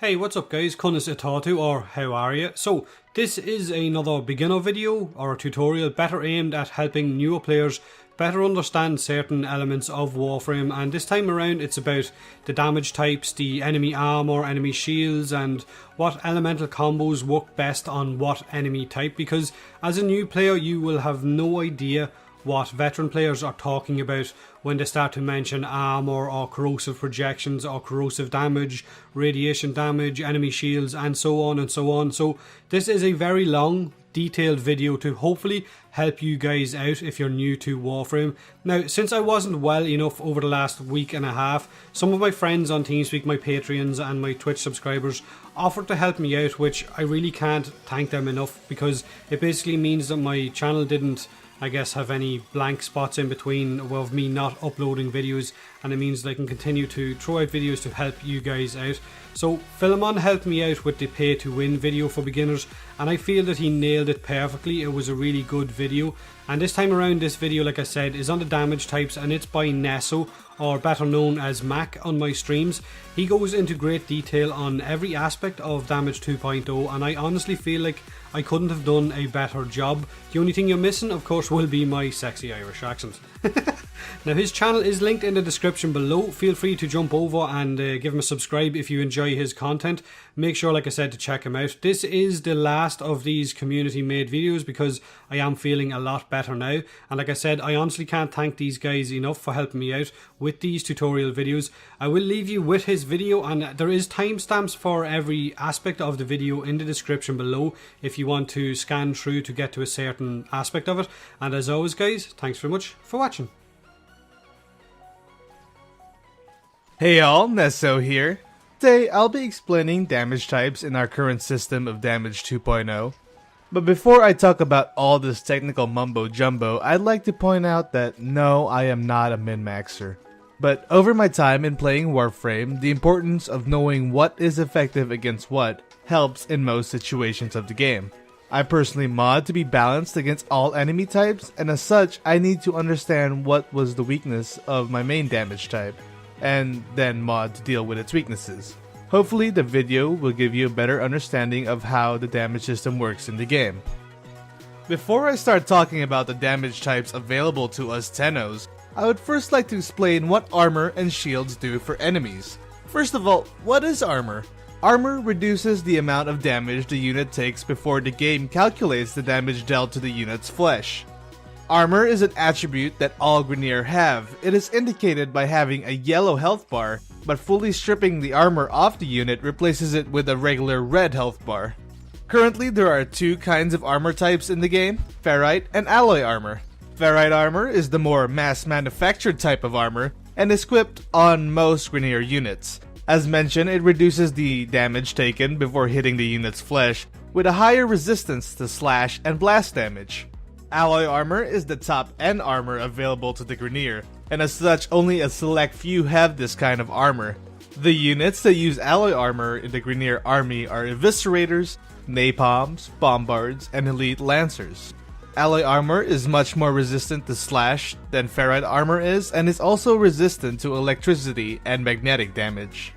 Hey, what's up guys, conas or how are you? So, this is another beginner video or a tutorial better aimed at helping newer players better understand certain elements of Warframe, and this time around it's about the damage types, the enemy armor, enemy shields, and what elemental combos work best on what enemy type, because as a new player you will have no idea what veteran players are talking about when they start to mention armor or corrosive projections or corrosive damage, radiation damage, enemy shields, and so on and so on. So this is a very long, detailed video to hopefully help you guys out if you're new to Warframe. Now, since I wasn't well enough over the last week and a half, some of my friends on TeamSpeak, my Patreons and my Twitch subscribers offered to help me out, which I really can't thank them enough, because it basically means that my channel didn't, I guess, have any blank spots in between of me not uploading videos, and it means that I can continue to throw out videos to help you guys out. So Philemon helped me out with the pay to win video for beginners, and I feel that he nailed it perfectly. It was a really good video, and this time around this video, like I said, is on the damage types, and it's by Neso, or better known as Mack on my streams. He goes into great detail on every aspect of Damage 2.0, and I honestly feel like I couldn't have done a better job. The only thing you're missing, of course, will be my sexy Irish accent. Now, his channel is linked in the description below. Feel free to jump over and give him a subscribe if you enjoy his content. Make sure, like I said, to check him out. This is the last of these community made videos because I am feeling a lot better now. And like I said, I honestly can't thank these guys enough for helping me out with these tutorial videos. I will leave you with his video, and there is timestamps for every aspect of the video in the description below if you want to scan through to get to a certain aspect of it. And as always guys, thanks very much for watching. Hey y'all, Neso here. Today I'll be explaining damage types in our current system of Damage 2.0. But before I talk about all this technical mumbo jumbo, I'd like to point out that no, I am not a min-maxer. But over my time in playing Warframe, the importance of knowing what is effective against what helps in most situations of the game. I personally mod to be balanced against all enemy types, and as such I need to understand what was the weakness of my main damage type, and then mod to deal with its weaknesses. Hopefully the video will give you a better understanding of how the damage system works in the game. Before I start talking about the damage types available to us Tennos, I would first like to explain what armor and shields do for enemies. First of all, what is armor? Armor reduces the amount of damage the unit takes before the game calculates the damage dealt to the unit's flesh. Armor is an attribute that all Grineer have. It is indicated by having a yellow health bar, but fully stripping the armor off the unit replaces it with a regular red health bar. Currently there are two kinds of armor types in the game, ferrite and alloy armor. Ferrite armor is the more mass-manufactured type of armor and is equipped on most Grineer units. As mentioned, it reduces the damage taken before hitting the unit's flesh, with a higher resistance to slash and blast damage. Alloy armor is the top end armor available to the Grineer, and as such only a select few have this kind of armor. The units that use alloy armor in the Grineer army are Eviscerators, Napalms, Bombards, and Elite Lancers. Alloy armor is much more resistant to slash than ferrite armor is, and is also resistant to electricity and magnetic damage.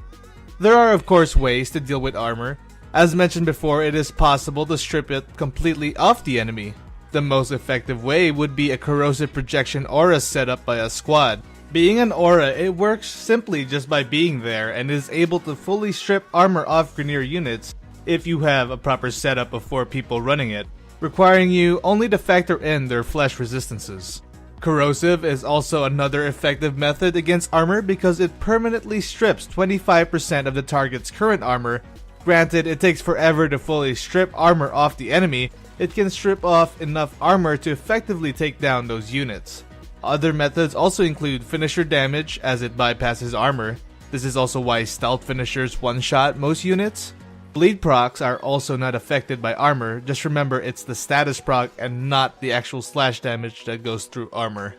There are of course ways to deal with armor. As mentioned before, it is possible to strip it completely off the enemy. The most effective way would be a corrosive projection aura set up by a squad. Being an aura, it works simply just by being there and is able to fully strip armor off Grineer units if you have a proper setup of 4 people running it, requiring you only to factor in their flesh resistances. Corrosive is also another effective method against armor because it permanently strips 25% of the target's current armor. Granted, it takes forever to fully strip armor off the enemy. It can strip off enough armor to effectively take down those units. Other methods also include finisher damage, as it bypasses armor. This is also why stealth finishers one-shot most units. Bleed procs are also not affected by armor, just remember it's the status proc and not the actual slash damage that goes through armor.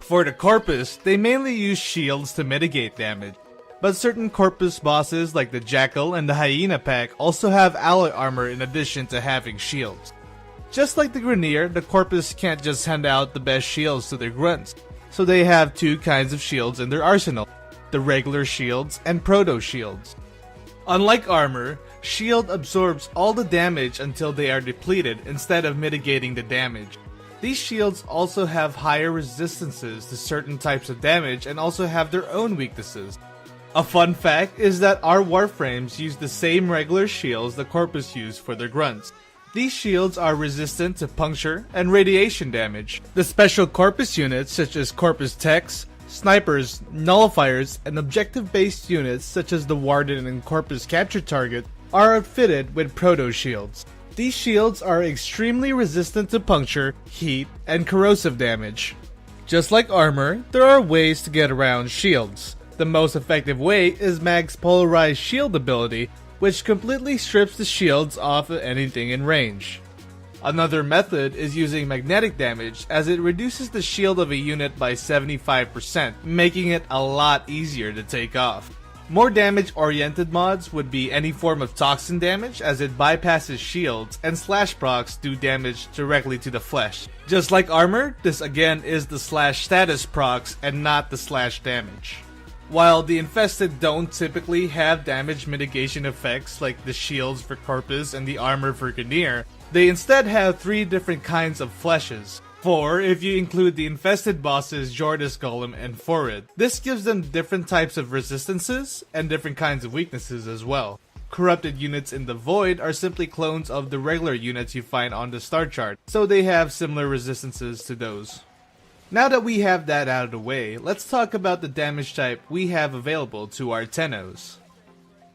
For the Corpus, they mainly use shields to mitigate damage. But certain Corpus bosses like the Jackal and the Hyena pack also have alloy armor in addition to having shields. Just like the Grineer, the Corpus can't just hand out the best shields to their grunts, so they have two kinds of shields in their arsenal, the regular shields and proto shields. Unlike armor, shield absorbs all the damage until they are depleted instead of mitigating the damage. These shields also have higher resistances to certain types of damage and also have their own weaknesses. A fun fact is that our Warframes use the same regular shields the Corpus use for their grunts. These shields are resistant to puncture and radiation damage. The special Corpus units such as Corpus Techs, snipers, nullifiers, and objective-based units such as the Warden and Corpus Capture Target are outfitted with proto shields. These shields are extremely resistant to puncture, heat, and corrosive damage. Just like armor, there are ways to get around shields. The most effective way is Mack's polarized shield ability, which completely strips the shields off of anything in range. Another method is using magnetic damage, as it reduces the shield of a unit by 75%, making it a lot easier to take off. More damage-oriented mods would be any form of Toxin damage, as it bypasses shields, and slash procs do damage directly to the flesh. Just like armor, this again is the slash status procs and not the slash damage. While the Infested don't typically have damage mitigation effects like the shields for Corpus and the armor for Grineer, they instead have 3 different kinds of fleshes. 4 if you include the Infested bosses Jordis Golem and Forid. This gives them different types of resistances and different kinds of weaknesses as well. Corrupted units in the Void are simply clones of the regular units you find on the star chart, so they have similar resistances to those. Now that we have that out of the way, let's talk about the damage type we have available to our Tennos.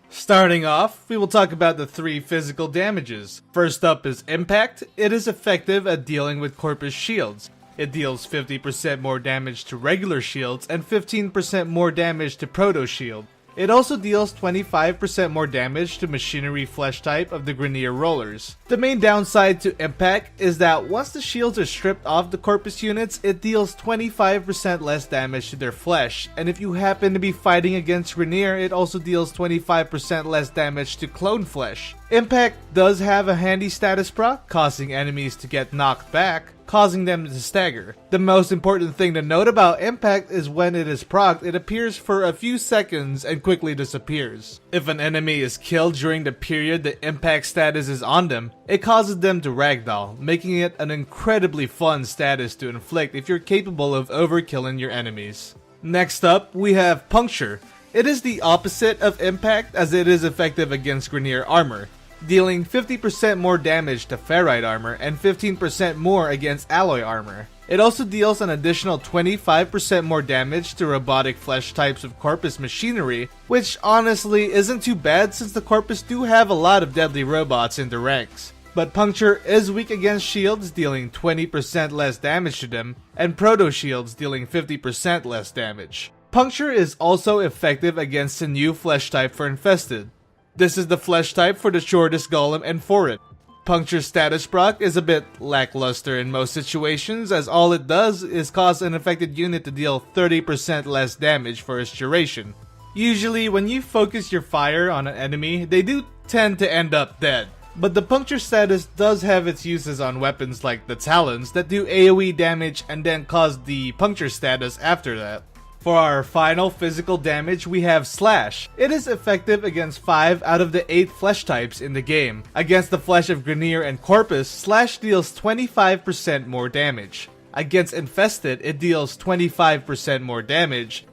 Starting off, we will talk about the 3 physical damages. First up is Impact. It is effective at dealing with Corpus shields. It deals 50% more damage to regular shields and 15% more damage to Proto Shield. It also deals 25% more damage to Machinery Flesh type of the Grineer Rollers. The main downside to Impact is that once the shields are stripped off the Corpus units, it deals 25% less damage to their flesh, and if you happen to be fighting against Grineer, it also deals 25% less damage to Clone Flesh. Impact does have a handy status proc, causing enemies to get knocked back, causing them to stagger. The most important thing to note about Impact is when it is procced, it appears for a few seconds and quickly disappears. If an enemy is killed during the period the Impact status is on them, it causes them to ragdoll, making it an incredibly fun status to inflict if you're capable of overkilling your enemies. Next up, we have Puncture. It is the opposite of Impact, as it is effective against Grineer armor, dealing 50% more damage to ferrite armor and 15% more against alloy armor. It also deals an additional 25% more damage to robotic flesh types of Corpus machinery, which honestly isn't too bad since the Corpus do have a lot of deadly robots in their ranks. But Puncture is weak against shields, dealing 20% less damage to them, and proto shields dealing 50% less damage. Puncture is also effective against the new flesh type for Infested. This is the flesh type for the Jordis Golem and Forid. Puncture's status proc is a bit lackluster in most situations, as all it does is cause an affected unit to deal 30% less damage for its duration. Usually when you focus your fire on an enemy, they do tend to end up dead. But the Puncture status does have its uses on weapons like the Talons that do AoE damage and then cause the Puncture status after that. For our final physical damage, we have Slash. It is effective against 5 out of the 8 flesh types in the game. Against the flesh of Grineer and Corpus, Slash deals 25% more damage. Against Infested, it deals 25% more damage.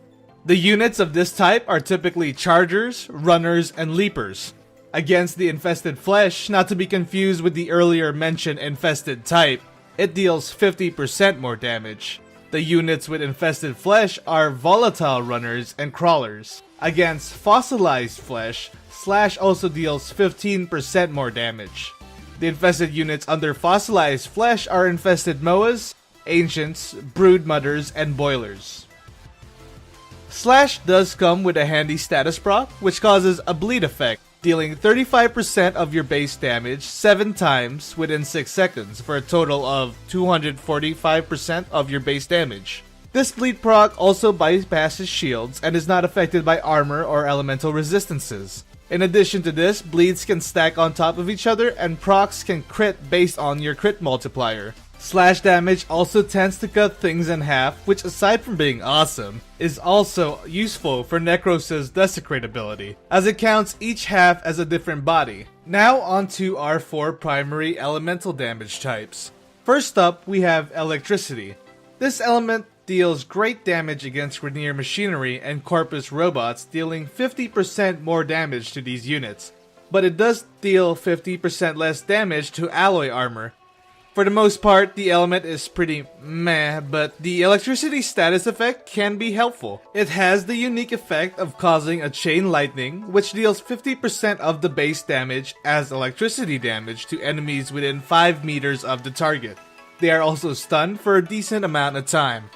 The units of this type are typically Chargers, Runners, and Leapers. Against the Infested flesh, not to be confused with the earlier mentioned Infested type, it deals 50% more damage. The units with Infested flesh are Volatile Runners and Crawlers. Against Fossilized flesh, Slash also deals 15% more damage. The Infested units under Fossilized flesh are Infested Moas, Ancients, Broodmothers, and Boilers. Slash does come with a handy status proc, which causes a bleed effect, dealing 35% of your base damage 7 times within 6 seconds for a total of 245% of your base damage. This bleed proc also bypasses shields and is not affected by armor or elemental resistances. In addition to this, bleeds can stack on top of each other and procs can crit based on your crit multiplier. Slash damage also tends to cut things in half, which aside from being awesome, is also useful for Necros' Desecrate ability, as it counts each half as a different body. Now onto our 4 primary elemental damage types. First up, we have Electricity. This element deals great damage against Grineer machinery and Corpus robots, dealing 50% more damage to these units. But it does deal 50% less damage to alloy armor. For the most part, the element is pretty meh, but the electricity status effect can be helpful. It has the unique effect of causing a chain lightning, which deals 50% of the base damage as electricity damage to enemies within 5 meters of the target. They are also stunned for a decent amount of time.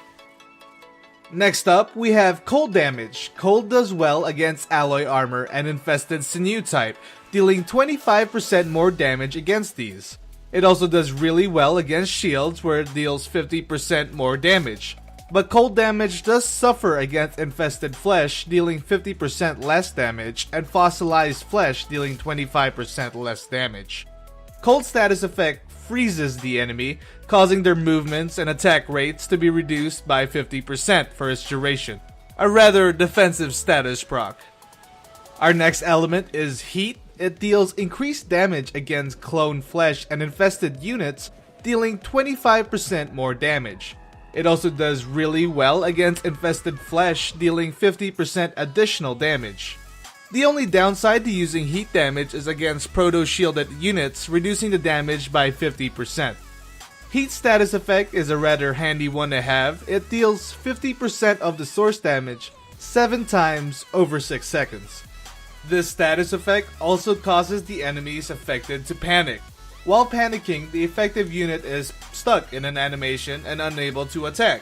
Next up, we have Cold damage. Cold does well against alloy armor and infested sinew type, dealing 25% more damage against these. It also does really well against shields, where it deals 50% more damage. But cold damage does suffer against infested flesh, dealing 50% less damage, and fossilized flesh, dealing 25% less damage. Cold status effect freezes the enemy, causing their movements and attack rates to be reduced by 50% for its duration. A rather defensive status proc. Our next element is Heat. It deals increased damage against clone flesh and infested units, dealing 25% more damage. It also does really well against infested flesh, dealing 50% additional damage. The only downside to using heat damage is against proto-shielded units, reducing the damage by 50%. Heat status effect is a rather handy one to have. It deals 50% of the source damage 7 times over 6 seconds. This status effect also causes the enemies affected to panic. While panicking, the effective unit is stuck in an animation and unable to attack.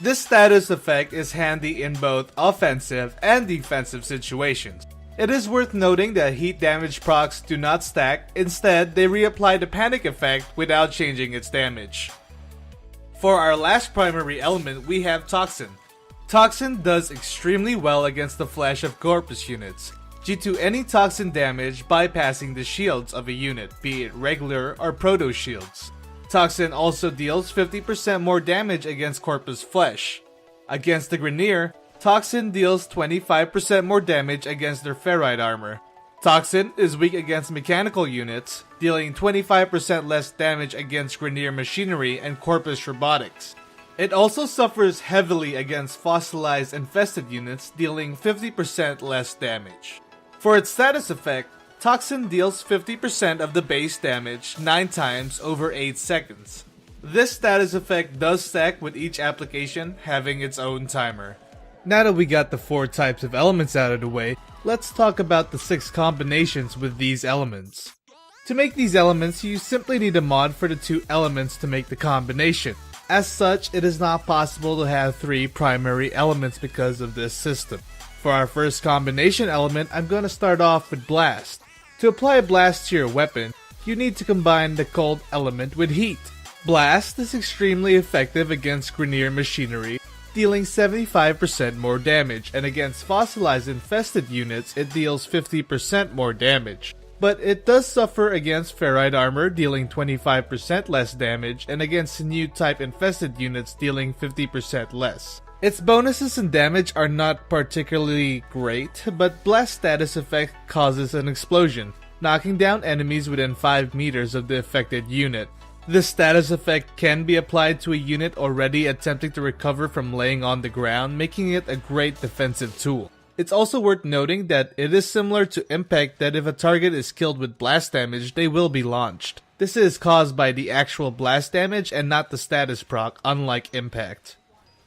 This status effect is handy in both offensive and defensive situations. It is worth noting that heat damage procs do not stack, instead they reapply the panic effect without changing its damage. For our last primary element, we have Toxin. Toxin does extremely well against the flesh of Corpus units, due to any toxin damage bypassing the shields of a unit, be it regular or proto shields. Toxin also deals 50% more damage against Corpus flesh. Against the Grineer, Toxin deals 25% more damage against their ferrite armor. Toxin is weak against mechanical units, dealing 25% less damage against Grineer machinery and Corpus robotics. It also suffers heavily against fossilized infested units, dealing 50% less damage. For its status effect, Toxin deals 50% of the base damage 9 times over 8 seconds. This status effect does stack with each application having its own timer. Now that we got the 4 types of elements out of the way, let's talk about the 6 combinations with these elements. To make these elements, you simply need a mod for the 2 elements to make the combination. As such, it is not possible to have 3 primary elements because of this system. For our first combination element, I'm going to start off with Blast. To apply a blast to your weapon, you need to combine the cold element with heat. Blast is extremely effective against Grineer machinery, dealing 75% more damage, and against fossilized infested units, it deals 50% more damage. But it does suffer against ferrite armor, dealing 25% less damage, and against sinew type infested units, dealing 50% less. Its bonuses and damage are not particularly great, but blast status effect causes an explosion, knocking down enemies within 5 meters of the affected unit. This status effect can be applied to a unit already attempting to recover from laying on the ground, making it a great defensive tool. It's also worth noting that it is similar to Impact, that if a target is killed with blast damage, they will be launched. This is caused by the actual blast damage and not the status proc, unlike Impact.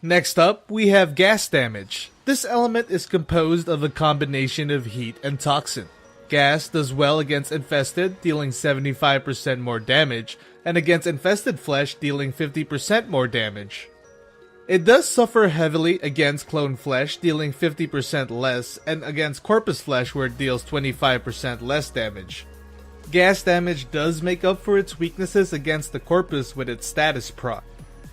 Next up, we have Gas damage. This element is composed of a combination of heat and toxin. Gas does well against infested, dealing 75% more damage, and against infested flesh, dealing 50% more damage. It does suffer heavily against clone flesh, dealing 50% less, and against corpus flesh, where it deals 25% less damage. Gas damage does make up for its weaknesses against the corpus with its status proc.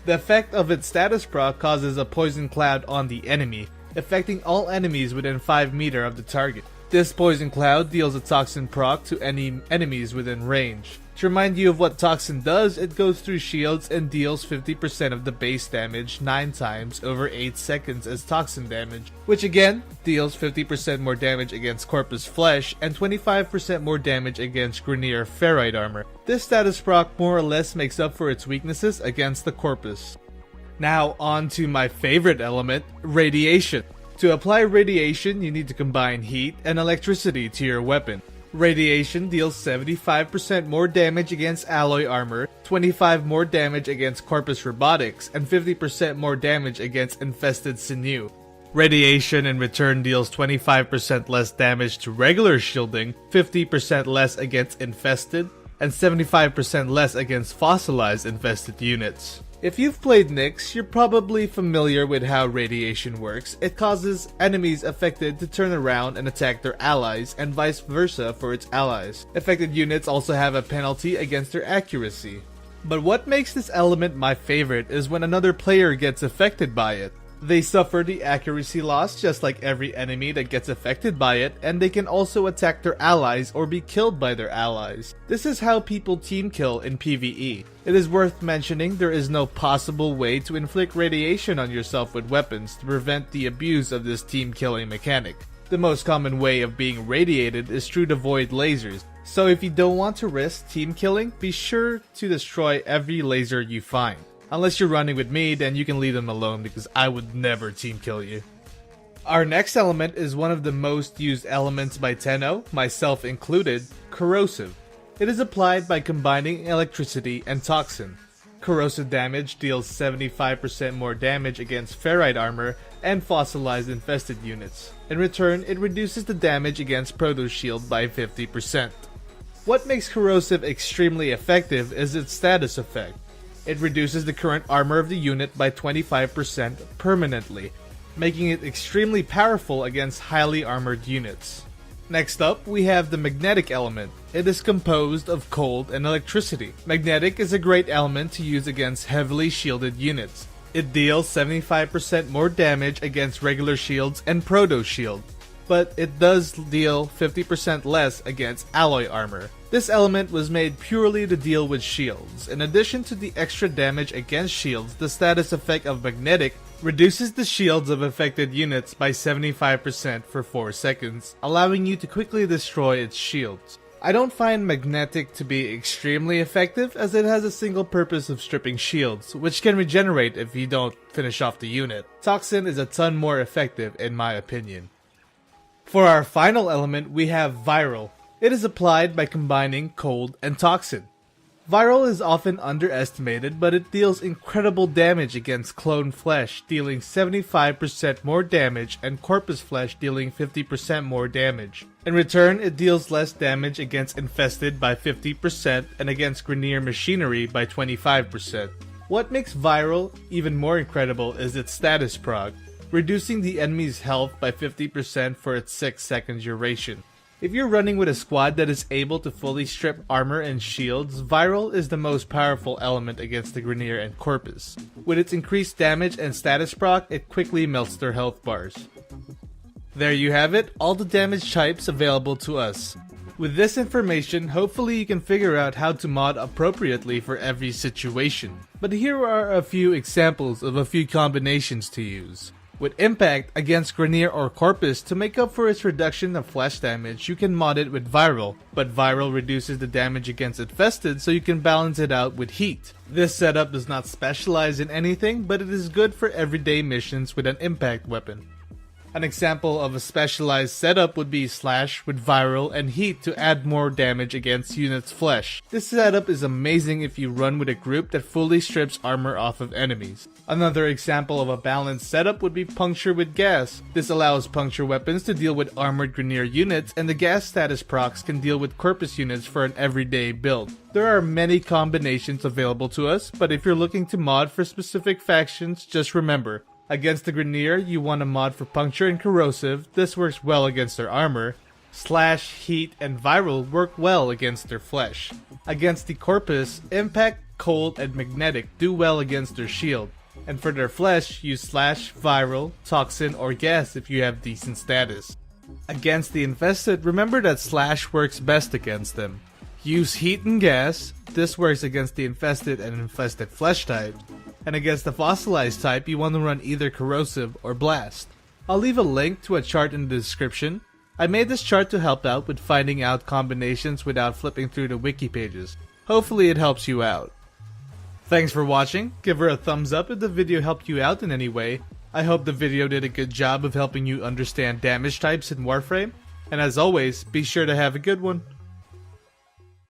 The effect of its status proc causes a poison cloud on the enemy, affecting all enemies within 5 meters of the target. This poison cloud deals a toxin proc to any enemies within range. To remind you of what Toxin does, it goes through shields and deals 50% of the base damage 9 times over 8 seconds as Toxin damage, which again deals 50% more damage against Corpus Flesh and 25% more damage against Grineer Ferrite armor. This status proc more or less makes up for its weaknesses against the Corpus. Now on to my favorite element, Radiation. To apply Radiation, you need to combine heat and electricity to your weapon. Radiation deals 75% more damage against alloy armor, 25% more damage against Corpus Robotics, and 50% more damage against Infested Sinew. Radiation in return deals 25% less damage to regular shielding, 50% less against Infested, and 75% less against fossilized Infested units. If you've played Nyx, you're probably familiar with how radiation works. It causes enemies affected to turn around and attack their allies, and vice versa for its allies. Affected units also have a penalty against their accuracy. But what makes this element my favorite is when another player gets affected by it. They suffer the accuracy loss just like every enemy that gets affected by it, and they can also attack their allies or be killed by their allies. This is how people team kill in PvE. It is worth mentioning there is no possible way to inflict radiation on yourself with weapons to prevent the abuse of this team killing mechanic. The most common way of being radiated is through the void lasers, so if you don't want to risk team killing, be sure to destroy every laser you find. Unless you're running with me, then you can leave them alone because I would never team kill you. Our next element is one of the most used elements by Tenno, myself included, Corrosive. It is applied by combining electricity and Toxin. Corrosive damage deals 75% more damage against ferrite armor and fossilized infested units. In return, it reduces the damage against Proto Shield by 50%. What makes Corrosive extremely effective is its status effect. It reduces the current armor of the unit by 25% permanently, making it extremely powerful against highly armored units. Next up, we have the magnetic element. It is composed of cold and electricity. Magnetic is a great element to use against heavily shielded units. It deals 75% more damage against regular shields and proto shield, but it does deal 50% less against alloy armor. This element was made purely to deal with shields. In addition to the extra damage against shields, the status effect of magnetic reduces the shields of affected units by 75% for 4 seconds, allowing you to quickly destroy its shields. I don't find magnetic to be extremely effective as it has a single purpose of stripping shields, which can regenerate if you don't finish off the unit. Toxin is a ton more effective in my opinion. For our final element, we have Viral. It is applied by combining cold and Toxin. Viral is often underestimated, but it deals incredible damage against clone flesh, dealing 75% more damage, and corpus flesh dealing 50% more damage. In return, it deals less damage against Infested by 50% and against Grineer machinery by 25%. What makes Viral even more incredible is its status proc, reducing the enemy's health by 50% for its 6-second duration. If you're running with a squad that is able to fully strip armor and shields, Viral is the most powerful element against the Grineer and Corpus. With its increased damage and status proc, it quickly melts their health bars. There you have it, all the damage types available to us. With this information, hopefully you can figure out how to mod appropriately for every situation. But here are a few examples of a few combinations to use. With Impact against Grineer or Corpus, to make up for its reduction of flash damage, you can mod it with Viral, but Viral reduces the damage against Infested so you can balance it out with Heat. This setup does not specialize in anything, but it is good for everyday missions with an Impact weapon. An example of a specialized setup would be Slash with Viral and Heat to add more damage against units' flesh. This setup is amazing if you run with a group that fully strips armor off of enemies. Another example of a balanced setup would be Puncture with Gas. This allows Puncture weapons to deal with armored Grineer units, and the Gas status procs can deal with Corpus units for an everyday build. There are many combinations available to us, but if you're looking to mod for specific factions, just remember, against the Grineer, you want a mod for Puncture and Corrosive. This works well against their armor. Slash, Heat, and Viral work well against their flesh. Against the Corpus, Impact, Cold, and Magnetic do well against their shield. And for their flesh, use Slash, Viral, Toxin, or Gas if you have decent status. Against the Infested, remember that Slash works best against them. Use heat and gas. This works against the infested and infested flesh type. And against the fossilized type, you want to run either corrosive or blast. I'll leave a link to a chart in the description. I made this chart to help out with finding out combinations without flipping through the wiki pages. Hopefully it helps you out. Thanks for watching. Give her a thumbs up if the video helped you out in any way. I hope the video did a good job of helping you understand damage types in Warframe. And as always, be sure to have a good one.